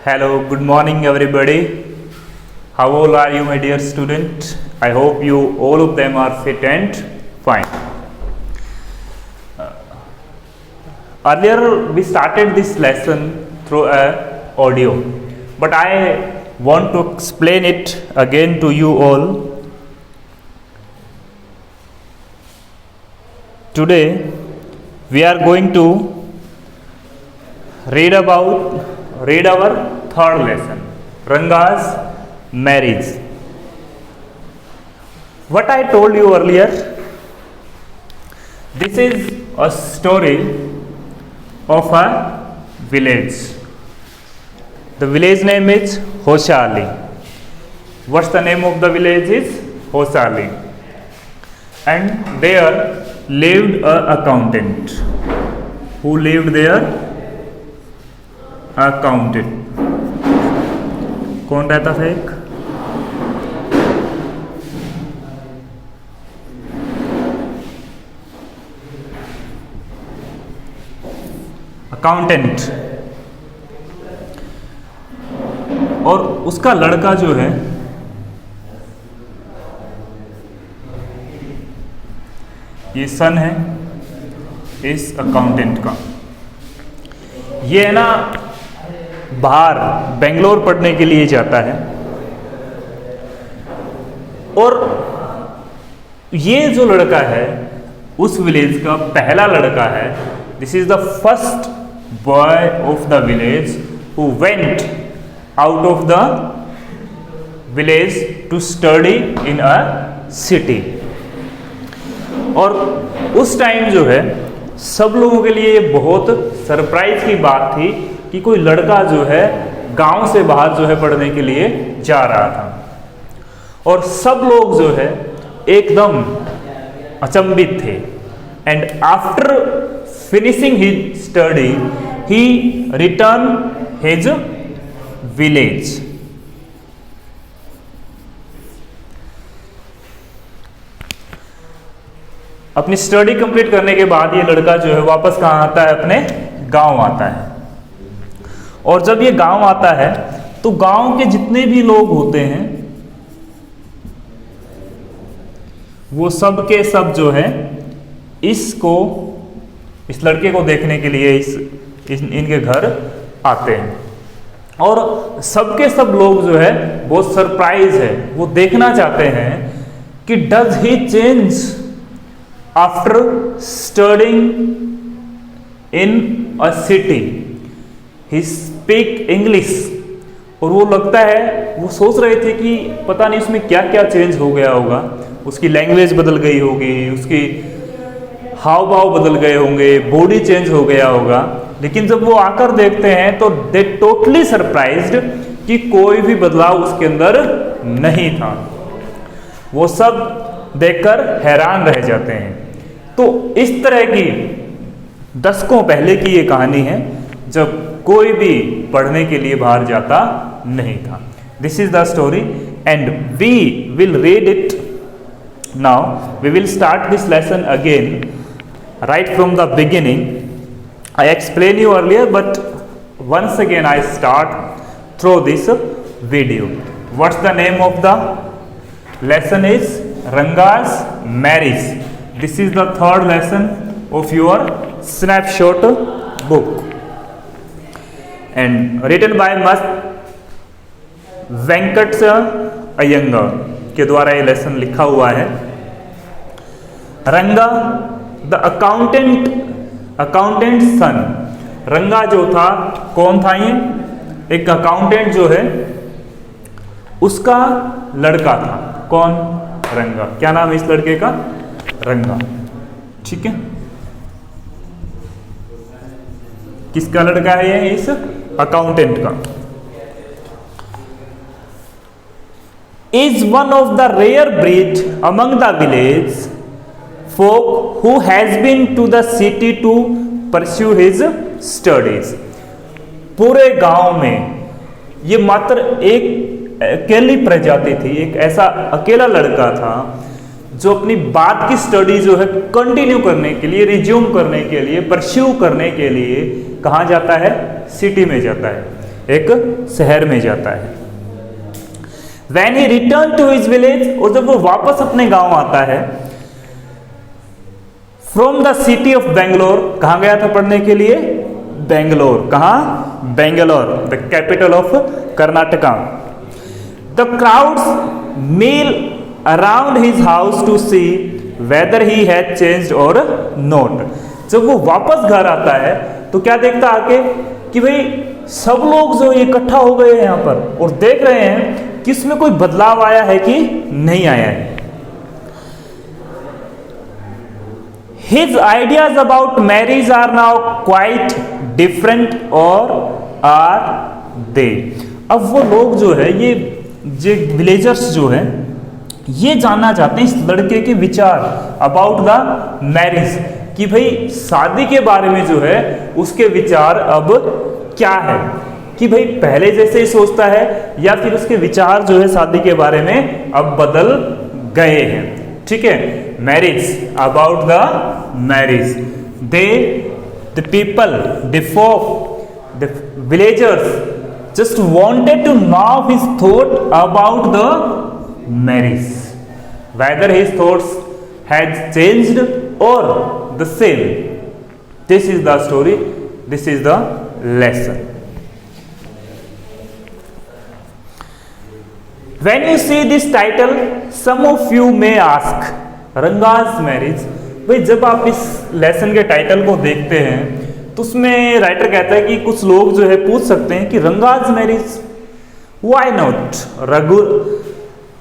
Hello, good morning everybody. How old are you, my dear student? I hope you all of them are fit and fine. Earlier we started this lesson through a audio, but I want to explain it again to you all. Today we are going to read our third lesson, Ranga's marriage. What I told you earlier, this is a story of a village. The village name is Hoshali. What's the name of the village is Hoshali. And there lived an accountant. Who lived there? Accountant. कौन रहता था एक? Accountant. और उसका लड़का जो है ये सन है इस अकाउंटेंट का। ये है ना बाहर बेंगलोर पढ़ने के लिए जाता है। और ये जो लड़का है उस विलेज का पहला लड़का है। This is the first boy of the village who went out of the village to study in a city. और उस टाइम जो है सब लोगों के लिए बहुत सरप्राइज की बात थी कि कोई लड़का जो है गांव से बाहर जो है पढ़ने के लिए जा रहा था। और सब लोग जो है एकदम अचंभित थे। And after finishing his study he return his village. अपनी स्टडी कंप्लीट करने के बाद ये लड़का जो है वापस कहाँ आता है? अपने गांव आता है। और जब ये गांव आता है तो गांव के जितने भी लोग होते हैं वो सब के सब जो है इस लड़के को देखने के लिए इनके घर आते हैं। और सबके सब लोग जो है बहुत सरप्राइज है। वो देखना चाहते हैं कि does he change after studying in a city, he speak English. और वो लगता है वो सोच रहे थे कि पता नहीं उसमें क्या क्या चेंज हो गया होगा। उसकी लैंग्वेज बदल गई होगी, उसकी हाव भाव बदल गए होंगे, बॉडी चेंज हो गया होगा। लेकिन जब वो आकर देखते हैं तो दे टोटली सरप्राइज्ड कि कोई भी बदलाव उसके अंदर नहीं था। वो सब देखकर हैरान रह जाते हैं। तो इस तरह की दशकों पहले की ये कहानी है जब कोई भी पढ़ने के लिए बाहर जाता नहीं था। This is the story and we will read it now. We will start this lesson again right from the beginning. I explained you earlier, but once again I start through this video. What's the name of the lesson is Ranga's marriage. This is the third lesson of your snapshot book and written by Venkat Iyengar के द्वारा ये lesson लिखा हुआ है। रंगा the accountant सन। रंगा जो था कौन था? ये एक अकाउंटेंट जो है उसका लड़का था। कौन? रंगा। क्या नाम है इस लड़के का? रंगा। ठीक है। किसका लड़का है ये? इस अकाउंटेंट का। Is one of the rare breed among the village folk who has been to the city to pursue his studies. पूरे गांव में ये मात्र एक अकेली प्रजाति थी, एक ऐसा अकेला लड़का था जो अपनी बात की स्टडी जो है कंटिन्यू करने के लिए, रिज्यूम करने के लिए, परस्यू करने के लिए कहाँ जाता है? सिटी में जाता है। एक शहर में जाता है। When he returned to his village, और जब वो वापस अपने गांव आता है, from the city of Bangalore, कहाँ गया था पढ़ने के लिए? बेंगलोर। कहाँ? Bangalore, the capital of Karnataka. The crowds mill around his house to see whether he had changed और नॉट। जब वो वापस घर आता है तो क्या देखता आके कि भाई सब लोग जो इकट्ठा हो गए हैं यहाँ पर और देख रहे हैं कि इसमें कोई बदलाव आया है कि नहीं आया है। His ideas about marriage are now quite different और are they? अब वो लोग जो है ये विलेजर्स जो है ये जानना चाहते हैं इस लड़के के विचार अबाउट द मैरिज, कि भाई शादी के बारे में जो है उसके विचार अब क्या है, कि भाई पहले जैसे ही सोचता है या फिर उसके विचार जो है शादी के बारे में अब बदल गए हैं। ठीक है, marriage, about the marriage, the people before the villagers just wanted to know his thought about the marriage, whether his thoughts had changed और the same. This is the story, this is the lesson. When you see this title, some of you may ask, Ranga's marriage. भाई जब आप इस lesson के title को देखते हैं तो उसमें राइटर कहता है कि कुछ लोग जो है पूछ सकते हैं कि Ranga's marriage, why not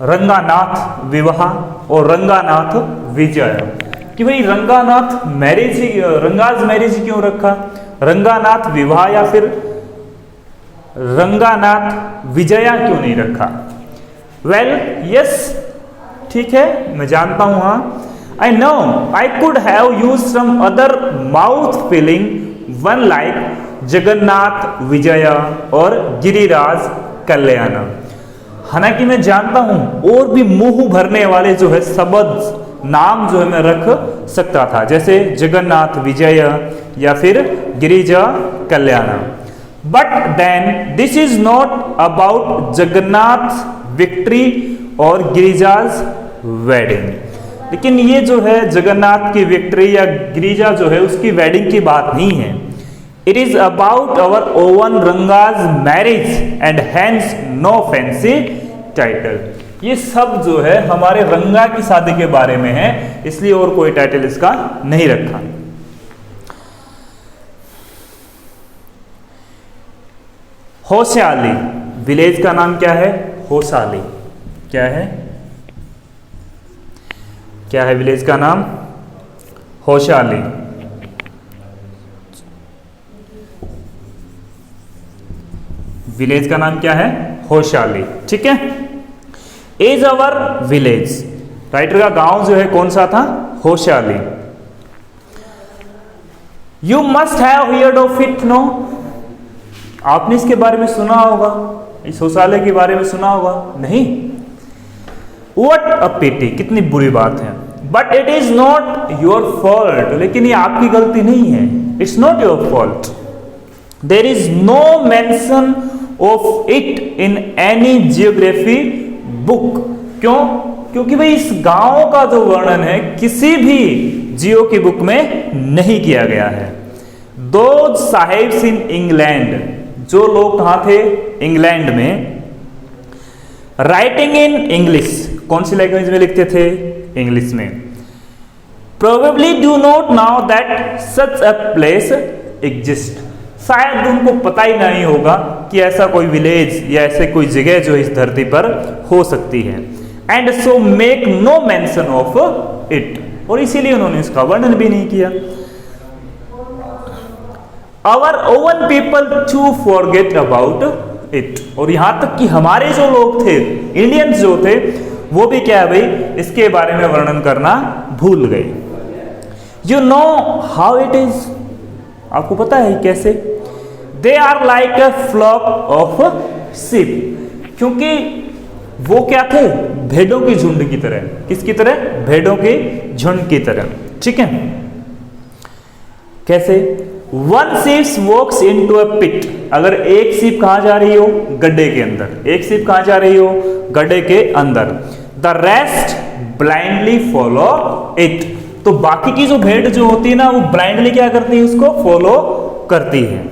Ranganath विवाह और रंगानाथ विजय, कि भाई रंगानाथ मैरिज ही, रंगाज मैरिज ही क्यों रखा, रंगानाथ विवाह या फिर रंगानाथ विजया क्यों नहीं रखा। वेल यस, ठीक है, मैं जानता हूं, हाँ, I know I could have use some other mouth filling one like Jagannath Vijaya और गिरिराज कल्याण। हालांकि मैं जानता हूं और भी मुंह भरने वाले जो है शब्द नाम जो है मैं रख सकता था, जैसे जगन्नाथ विजय या फिर Girija Kalyan. But then this is not about Jagannath victory और गिरिजाज वेडिंग। लेकिन ये जो है जगन्नाथ की विक्ट्री या गिरिजा जो है उसकी वेडिंग की बात नहीं है। It is about our own Ranga's marriage and has no fancy title. ये सब जो है हमारे रंगा की शादी के बारे में है, इसलिए और कोई टाइटल इसका नहीं रखा। होशाली, विलेज का नाम क्या है? होशाली। क्या है? क्या है विलेज का नाम? होशाली। विलेज का नाम क्या है? होशाली। ठीक है, इज अवर विलेज, राइटर का गांव जो है कौन सा था? Hosahalli. You must have heard of it, no, आपने इसके बारे में सुना होगा, इस होशाली के बारे में सुना होगा? नहीं। व्हाट अ पिटी, कितनी बुरी बात है। But it is not your fault, लेकिन ये आपकी गलती नहीं है। It's not your fault. There is no mention of it in any geography book. क्यों? क्योंकि भाई इस गांव का जो वर्णन है किसी भी जियो की बुक में नहीं किया गया है। दो साहिब्स इन इंग्लैंड, जो लोग कहां थे? इंग्लैंड में। राइटिंग इन इंग्लिश, कौन सी लैंग्वेज में लिखते थे? इंग्लिश में। Probably do not now that such a place exist, शायद उनको पता ही नहीं होगा कि ऐसा कोई विलेज या ऐसे कोई जगह जो इस धरती पर हो सकती है। And so make no mention of it, और इसीलिए उन्होंने इसका वर्णन भी नहीं किया। Our own people to forget about it, और यहां तक कि हमारे जो लोग थे, इंडियंस जो थे, वो भी क्या है भाई, इसके बारे में वर्णन करना भूल गए। You know how it is, आपको पता है कैसे? They are like a flock of sheep, क्योंकि वो क्या थे? भेड़ों की झुंड की तरह। किसकी तरह? भेड़ों के झुंड की तरह। ठीक है, कैसे? One ship walks into a pit, अगर एक शिप कहां जा रही हो, गड्ढे के अंदर, एक शिप कहां जा रही हो, गड्ढे के अंदर, the rest blindly follow it, तो बाकी की जो भेड़ जो होती है ना वो ब्लाइंडली क्या करती है, उसको फॉलो करती है।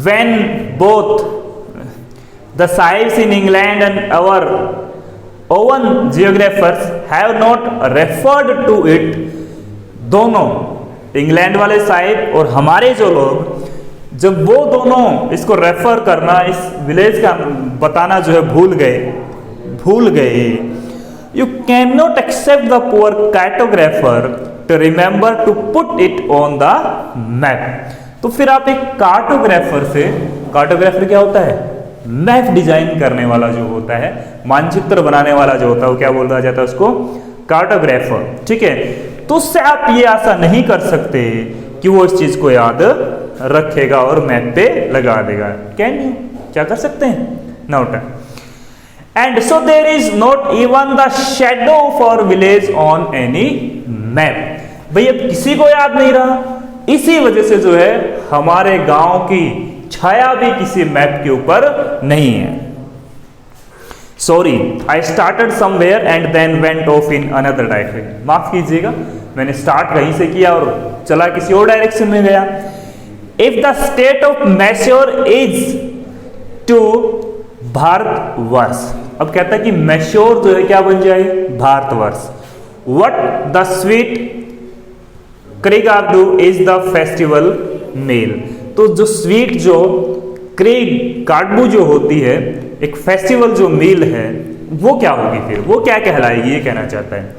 When both the ships in England and our own geographers have not referred to it, दोनों इंग्लैंड वाले साहिब और हमारे जो लोग, जब वो दोनों इसको रेफर करना, इस विलेज का बताना जो है भूल गए, you can not except the poor cartographer to remember to put it on the map, तो फिर आप एक कार्टोग्राफर क्या होता है, मैप डिजाइन करने वाला जो होता है, मानचित्र बनाने वाला जो होता है, वो क्या बोला जाता है उसको, कार्टोग्राफर, ठीक है। तो उससे आप ये आशा नहीं कर सकते कि वो इस चीज को याद रखेगा और मैप पे लगा देगा, कैन यू, क्या कर सकते हैं, not. And so there is not even the shadow for village on any map, भाई अब किसी को याद नहीं रहा, इसी वजह से जो है हमारे गांव की छाया भी किसी मैप के ऊपर नहीं है। Sorry, I started somewhere and then went off in another direction, माफ कीजिएगा, मैंने स्टार्ट कहीं से किया और चला किसी और डायरेक्शन में गया। If the state of Mysore is to Bharatvarsha, अब कहता है कि मैश्योर जो है क्या बन जाए, Bharatvarsha. What the sweet krigadu is the festival meal, तो जो स्वीट जो क्रिगाडू जो होती है, एक फेस्टिवल जो मील है, वो क्या होगी, फिर वो क्या कहलाएगी, ये कहना चाहता है।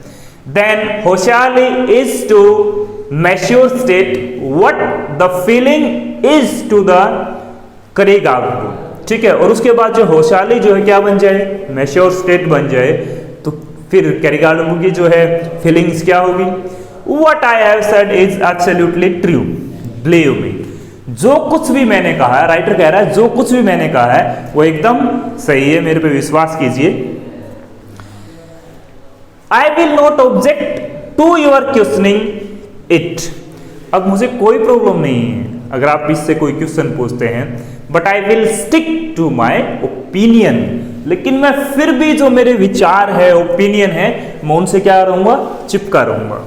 Then Hosahalli is to Mysore state what the feeling is to the krigadu, ठीक है। और उसके बाद जो होशियाली जो है क्या बन जाए, मैश्योर स्टेट बन जाए, तो फिर क्रिगाडू की जो है फीलिंग्स क्या होगी। What I have said is absolutely true, believe me, जो कुछ भी मैंने कहा है, राइटर कह रहा है जो कुछ भी मैंने कहा है वो एकदम सही है, मेरे पे विश्वास कीजिए। I will not object to your questioning it, अब मुझे कोई प्रॉब्लम नहीं है अगर आप इससे कोई क्वेश्चन पूछते हैं, but I will stick to my opinion, लेकिन मैं फिर भी जो मेरे विचार है, ओपिनियन है, मैं उनसे क्या रहूंगा, चिपका रहूंगा।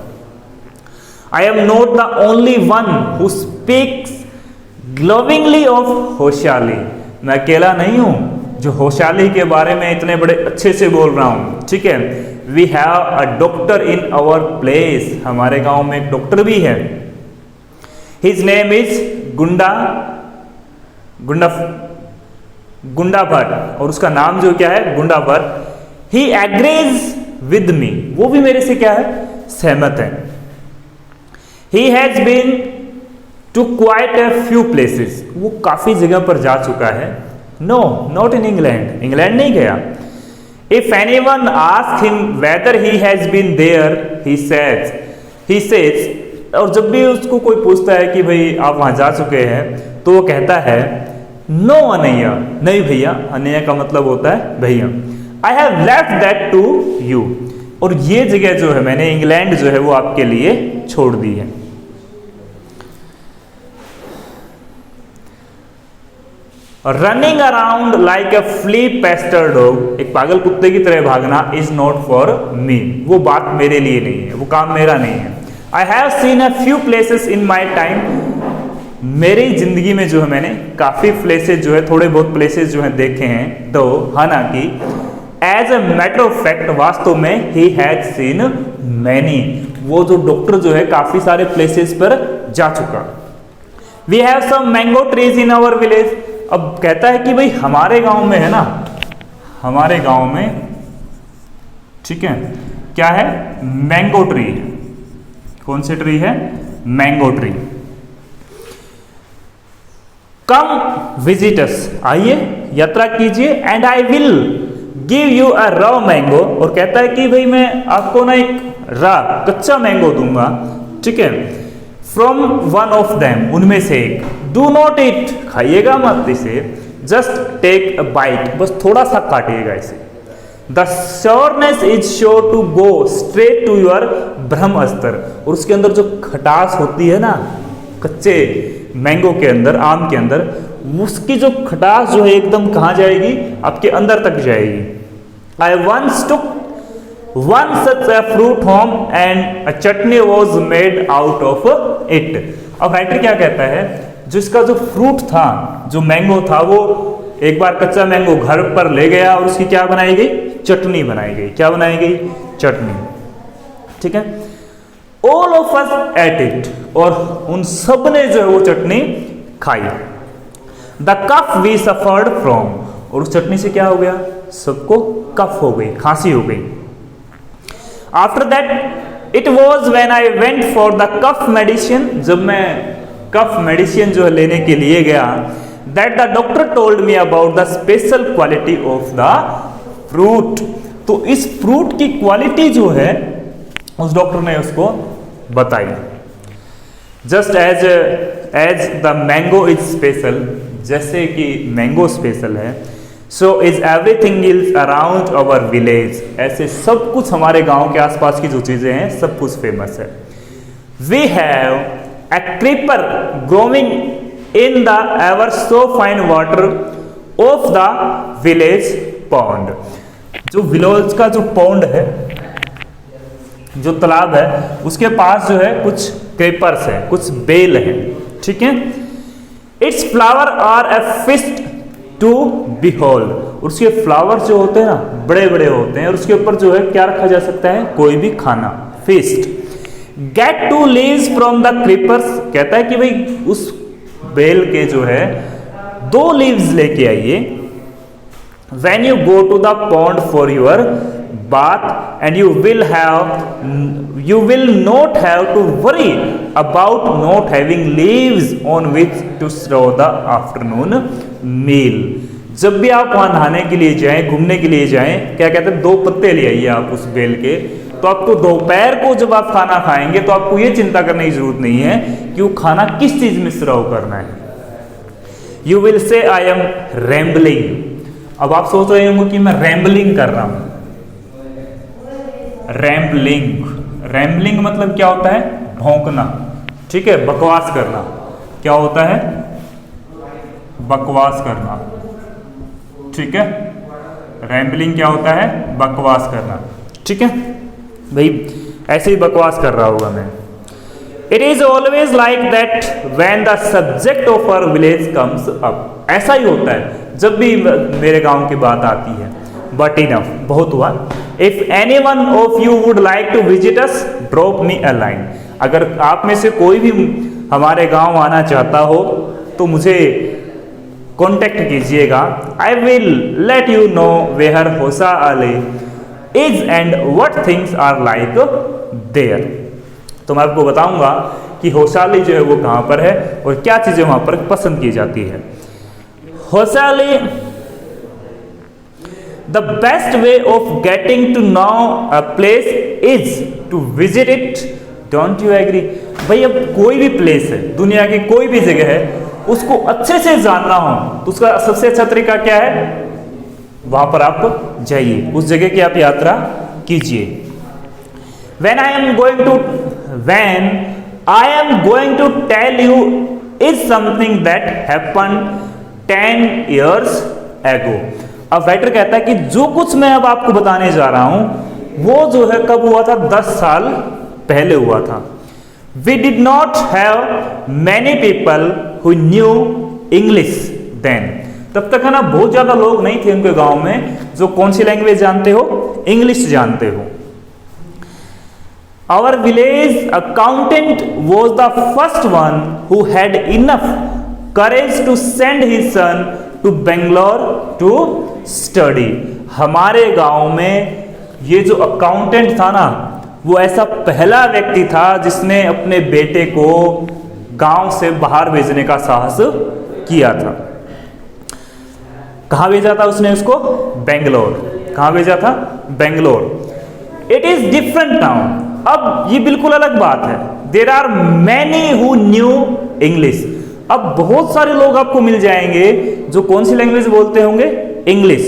I am not the only one who speaks glowingly of होशियाली, मैं अकेला नहीं हूं जो होशियाली के बारे में इतने बड़े अच्छे से बोल रहा हूं, ठीक है। We have a doctor in our place, हमारे गांव में एक डॉक्टर भी है। His name is गुंडा भट्ट, और उसका नाम जो क्या है, गुंडा Bhatt. He agrees with me, वो भी मेरे से क्या है, सहमत है। He has been to quite a few places, वो काफी जगह पर जा चुका है। No, not in England, England नहीं गया। If anyone asks him whether he has been there, he says, और जब भी उसको कोई पूछता है कि भाई आप वहां जा चुके हैं, तो वो कहता है नो अनैया, नहीं भैया, अनैया का मतलब होता है भैया। I have left that to you, और ये जगह जो है मैंने इंग्लैंड जो है वो आपके लिए छोड़ दी है। Running around like a flea pester dog, एक पागल कुत्ते की तरह भागना, इज नॉट फॉर मी, वो बात मेरे लिए नहीं है, वो काम मेरा नहीं है। I have seen a few places in my time, मेरी जिंदगी में जो है मैंने काफी प्लेसेस जो है, थोड़े बहुत प्लेसेस जो है देखे हैं, तो हालांकि as a matter of fact वास्तव में ही हैज सीन मैनी, वो जो डॉक्टर जो है काफी सारे प्लेसेस पर जा चुका। We have some mango trees in our village, अब कहता है कि भाई हमारे गांव में है ना, हमारे गांव में, ठीक है, क्या है, मैंगो ट्री है। कौन सी ट्री है, मैंगो ट्री। कम विजिटर्स, आइए यात्रा कीजिए, and I will give you a raw mango, और कहता है कि भाई मैं आपको ना एक रॉ कच्चा मैंगो दूंगा, ठीक है, फ्रॉम वन ऑफ देम, उनमें से एक। डू नॉट इट, खाइएगा मत इसे, जस्ट टेक अ बाइट, बस थोड़ा सा काटिएगा इसे, the sureness is sure to go straight to your Brahmastra. और उसके अंदर जो खटास होती है ना कच्चे मैंगो के अंदर, आम के अंदर, उसकी जो खटास जो है एकदम कहाँ जाएगी, आपके अंदर तक जाएगी। I once took one such a fruit home and a chutney was made out of it. अब राइटर क्या कहता है, जिसका जो फ्रूट था, जो मैंगो था, वो एक बार कच्चा मैंगो घर पर ले गया और उसकी क्या बनाई गई, चटनी बनाई गई। क्या बनाई गई, चटनी। ठीक है, all of us ate it, और उन सब ने जो है वो चटनी खाई। The cough we suffered from, और उस चटनी से क्या हो गया, सबको कफ हो गई, खांसी हो गई। After that it was when I went for the cough medicine, जब मैं कफ मेडिसिन जो है लेने के लिए गया, that the doctor told me about the special quality of the fruit. तो इस फ्रूट की क्वालिटी जो है उस डॉक्टर ने उसको बताई। Just as the mango is special, जैसे कि मैंगो स्पेशल है, so is everything is around our village, ऐसे सब कुछ हमारे गांव के आसपास की जो चीजें हैं सब कुछ फेमस है। We have a creeper growing in the ever so fine water of the village pond. जो विलेज का जो पॉन्ड है, जो तालाब है, उसके पास जो है कुछ क्रीपर्स है, कुछ बेल है। ठीक है, it's flower are a feast to behold, उसके फ्लावर जो होते हैं ना बड़े बड़े होते हैं, और उसके ऊपर जो है क्या रखा जा सकता है, कोई भी खाना, feast. Get two leaves from the creepers, कहता है कि भाई उस बेल के जो है 2 लीव्स लेके आइए। When you go to the pond for your bath and you will not have to worry about not having leaves on which to throw the afternoon meal। जब भी आप वहां नहाने के लिए जाएं, घूमने के लिए जाएं, क्या कहते हैं, 2 पत्ते ले आइए आप उस बेल के, तो आपको दोपहर को जब आप खाना खाएंगे तो आपको ये चिंता करने की जरूरत नहीं है कि वो खाना किस चीज में सर्व करना है। You will say I am rambling. अब आप सोच रहे होंगे कि मैं रैम्बलिंग कर रहा हूं। रैम्बलिंग मतलब क्या होता है, भौंकना। ठीक है, बकवास करना। क्या होता है, बकवास करना। ठीक है, रैम्बलिंग क्या होता है, बकवास करना। ठीक है भाई, ऐसे ही बकवास कर रहा होगा मैं। It is always like that when the subject of our village comes up. ऐसा ही होता है जब भी मेरे गांव की बात आती है। बट इनफ, बहुत हुआ। If any one of you would like to visit us drop me a line. अगर आप में से कोई भी हमारे गांव आना चाहता हो तो मुझे कांटेक्ट कीजिएगा। I will let you know where Hosahalli is and what things are like there. तो मैं आपको बताऊंगा कि होसाली जो है वो कहां पर है और क्या चीजें वहां पर पसंद की जाती है। Hosahalli, the best way of getting to know a place is to visit it. Don't you agree? भाई अब कोई भी प्लेस है, दुनिया की कोई भी जगह है, उसको अच्छे से जानना हो तो उसका सबसे अच्छा तरीका क्या है, वहां पर आप जाइए, उस जगह की आप यात्रा कीजिए। When I am going to tell you is something that happened 10 years ago। अब राइटर कहता है कि जो कुछ मैं अब आपको बताने जा रहा हूं वो जो है कब हुआ था, 10 साल पहले हुआ था। We did not have many people who knew English then। तब तक है ना बहुत ज्यादा लोग नहीं थे उनके गांव में जो कौन सी लैंग्वेज जानते हो, इंग्लिश जानते हो। Our village accountant was the first one who had enough courage to send his son to Bangalore to study। हमारे गांव में ये जो अकाउंटेंट था ना, वो ऐसा पहला व्यक्ति था जिसने अपने बेटे को गांव से बाहर भेजने का साहस किया था। कहां भेजा था उसने उसको? बेंगलोर। कहां भेजा था? Bangalore. It is different now. अब ये बिल्कुल अलग बात है। There are many who knew English. अब बहुत सारे लोग आपको मिल जाएंगे जो कौन सी लैंग्वेज बोलते होंगे? English.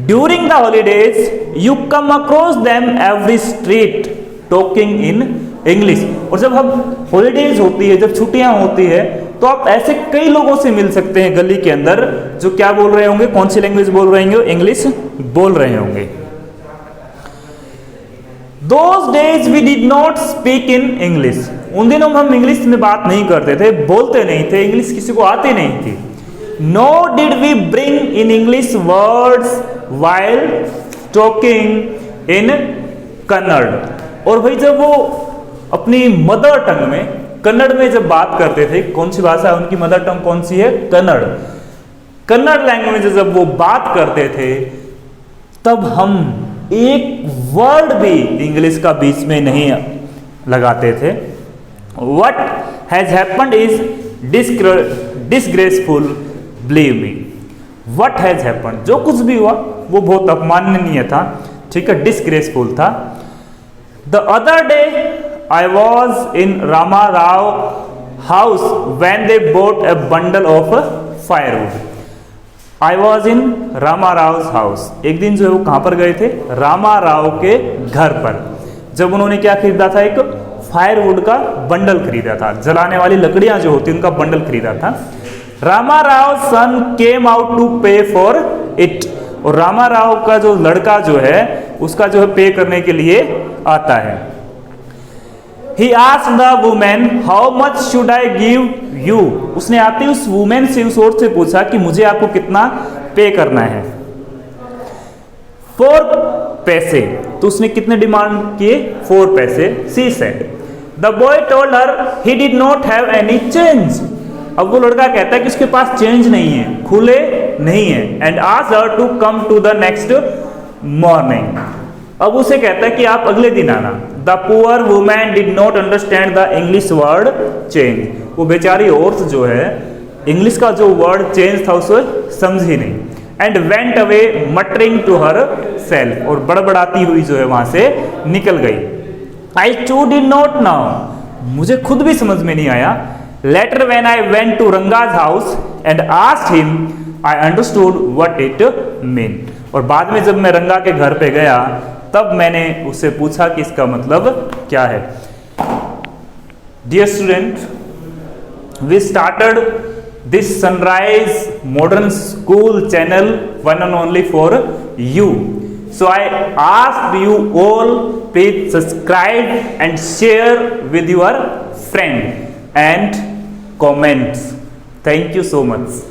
During the holidays you come across them every street talking in English. और जब हम हॉलीडेज होती है, जब छुट्टियां होती है, तो आप ऐसे कई लोगों से मिल सकते हैं गली के अंदर जो क्या बोल रहे होंगे, कौन सी लैंग्वेज बोल रहे होंगे, इंग्लिश बोल रहे होंगे। Those days we did not speak in English। उन दिनों में हम इंग्लिश में बात नहीं करते थे, बोलते नहीं थे, इंग्लिश किसी को आती नहीं थी। Nor did we bring in English words while talking in Kannada. और भाई जब वो अपनी मदर टंग में, कन्नड़ में जब बात करते थे, कौन सी भाषा है उनकी मदर टंग, कौन सी है, कन्नड़। कन्नड़ लैंग्वेज जब वो बात करते थे तब हम एक वर्ड भी इंग्लिश का बीच में नहीं लगाते थे। What has happened is disgraceful, believe me। What has happened, जो कुछ भी हुआ वो बहुत अपमाननीय था, ठीक है, डिसग्रेसफुल था। The other day I was in Rama Rao house when they bought a bundle of firewood। I was in Rama Rao house. एक दिन जो है वो कहाँ पर गए थे, रामा राव के घर पर, जब उन्होंने क्या खरीदा था, एक फायरवुड का बंडल खरीदा था, जलाने वाली लकड़ियां जो होती उनका बंडल खरीदा था। रामा राव सन केम आउट टू पे फॉर इट। और रामा राव का जो लड़का जो है उसका जो है पे करने के लिए आता है। He asked the woman, how much should I give you? उसने आते उस वुमेन से, उस औरत से पूछा कि मुझे आपको कितना पे करना है। 4 पैसे। तो उसने कितने डिमांड किए, 4 पैसे। She said, the boy told her he did not have any change। अब वो लड़का कहता है कि उसके पास चेंज नहीं है, खुले नहीं है। And asked her to come to the next morning। अब उसे कहता है कि आप अगले दिन आना। The poor woman did not understand the English word change. वो बेचारी औरत जो है इंग्लिश का जो वर्ड चेंज था उसे समझी नहीं। And went away muttering to herself. और बड़बड़ाती हुई जो है वहां से निकल गई। I too did not know. मुझे खुद भी समझ में नहीं आया। Later when I went to Ranga's house and asked him I understood what it mean. और बाद में जब मैं रंगा के घर पे गया तब मैंने उससे पूछा कि इसका मतलब क्या है। Dear student, we started this Sunrise Modern School channel one and only for you. So I ask you all, please subscribe and share with your friend and comments. Thank you so much.